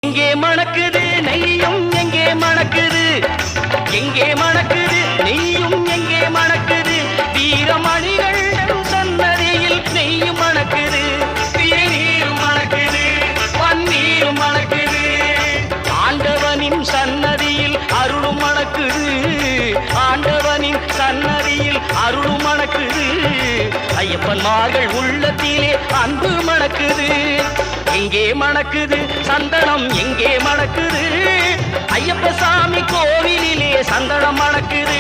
எங்கே மணக்குது நெய்யும் எங்கே மணக்குது, எங்கே மணக்குது நெய்யும் எங்கே மணக்குது, வீரமணிகள் சன்னதியில் நெய்யும் மணக்குது, திருநீரும் மணக்குது, பன்னீரும் மணக்குது, ஆண்டவனின் சன்னதியில் அருளும் மணக்குது, ஆண்டவனின் சன்னதியில் அருளும் மணக்குது, ஐயப்பன்மார்கள் உள்ளத்திலே அன்பு மணக்குது. எங்கே மணக்குது சந்தனம் எங்கே மணக்குது, ஐயப்ப சாமி கோவிலிலே சந்தனம் மணக்குது.